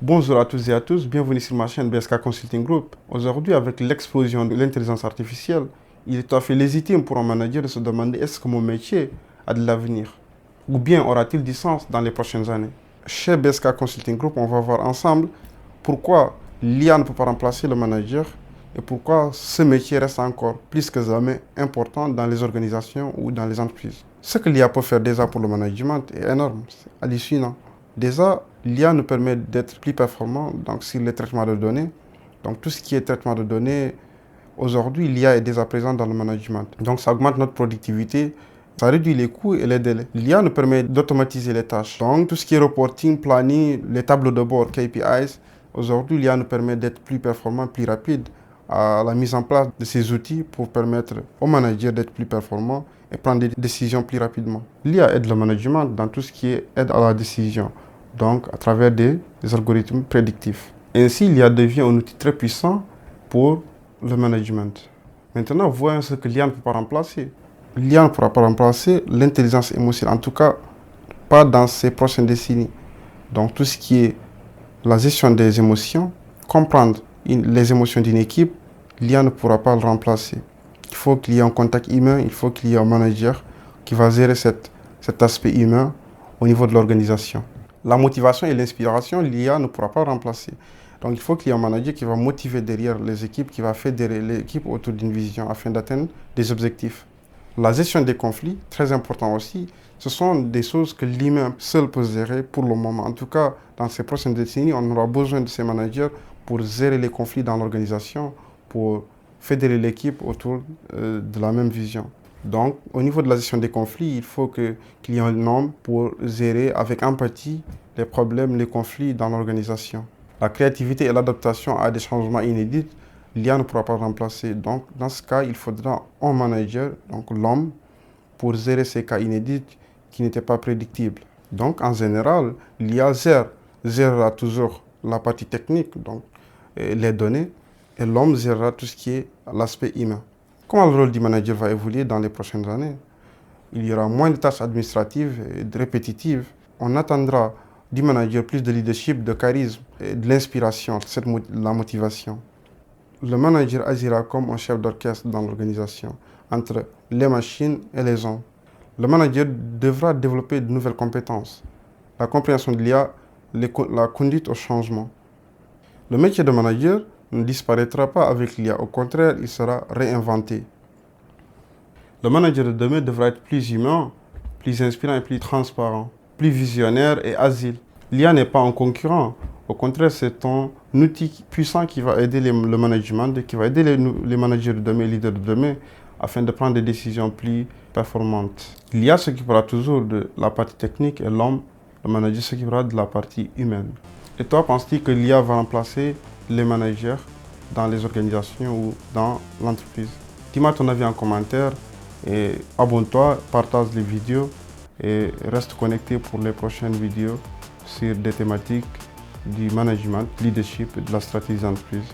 Bonjour à tous et à tous, bienvenue sur ma chaîne BSK Consulting Group. Aujourd'hui, avec l'explosion de l'intelligence artificielle, il est tout à fait légitime pour un manager de se demander est-ce que mon métier a de l'avenir ou bien aura-t-il du sens dans les prochaines années. Chez BSK Consulting Group, on va voir ensemble pourquoi l'IA ne peut pas remplacer le manager et pourquoi ce métier reste encore plus que jamais important dans les organisations ou dans les entreprises. Ce que l'IA peut faire déjà pour le management est énorme, c'est hallucinant. Déjà, l'IA nous permet d'être plus performant sur les traitements de données. Donc tout ce qui est traitement de données, aujourd'hui, l'IA est déjà présente dans le management. Donc ça augmente notre productivité, ça réduit les coûts et les délais. L'IA nous permet d'automatiser les tâches. Donc tout ce qui est reporting, planning, les tableaux de bord, KPIs, aujourd'hui, l'IA nous permet d'être plus performant, plus rapide à la mise en place de ces outils pour permettre aux managers d'être plus performants et prendre des décisions plus rapidement. L'IA aide le management dans tout ce qui est aide à la décision, donc à travers des algorithmes prédictifs. Ainsi, l'IA devient un outil très puissant pour le management. Maintenant, voyons ce que l'IA ne peut pas remplacer. L'IA ne pourra pas remplacer l'intelligence émotionnelle, en tout cas pas dans ces prochaines décennies. Donc tout ce qui est la gestion des émotions, comprendre les émotions d'une équipe, l'IA ne pourra pas le remplacer. Il faut qu'il y ait un contact humain, il faut qu'il y ait un manager qui va gérer cet aspect humain au niveau de l'organisation. La motivation et l'inspiration, l'IA ne pourra pas remplacer. Donc il faut qu'il y ait un manager qui va motiver derrière les équipes, qui va fédérer l'équipe autour d'une vision afin d'atteindre des objectifs. La gestion des conflits, très important aussi, ce sont des choses que l'humain seul peut gérer pour le moment. En tout cas, dans ces prochaines décennies, on aura besoin de ces managers pour gérer les conflits dans l'organisation, pour fédérer l'équipe autour de la même vision. Donc, au niveau de la gestion des conflits, il faut qu'il y ait un homme pour gérer avec empathie les problèmes, les conflits dans l'organisation. La créativité et l'adaptation à des changements inédits, l'IA ne pourra pas remplacer. Donc, dans ce cas, il faudra un manager, donc l'homme, pour gérer ces cas inédits qui n'étaient pas prédictibles. Donc, en général, l'IA gérera toujours la partie technique, donc les données, et l'homme gérera tout ce qui est l'aspect humain. Comment le rôle du manager va évoluer dans les prochaines années? Il y aura moins de tâches administratives et répétitives. On attendra du manager plus de leadership, de charisme, et de l'inspiration, la motivation. Le manager agira comme un chef d'orchestre dans l'organisation, entre les machines et les hommes. Le manager devra développer de nouvelles compétences, la compréhension de l'IA, la conduite au changement. Le métier de manager ne disparaîtra pas avec l'IA, au contraire, il sera réinventé. Le manager de demain devra être plus humain, plus inspirant et plus transparent, plus visionnaire et agile. L'IA n'est pas un concurrent, au contraire, c'est un outil puissant qui va aider le management, qui va aider les managers de demain, les leaders de demain, afin de prendre des décisions plus performantes. L'IA s'occupera toujours de la partie technique et l'homme, le manager, s'occupera de la partie humaine. Et toi, penses-tu que l'IA va remplacer les managers dans les organisations ou dans l'entreprise? Dis-moi ton avis en commentaire et abonne-toi, partage les vidéos et reste connecté pour les prochaines vidéos sur des thématiques du management, leadership et de la stratégie d'entreprise.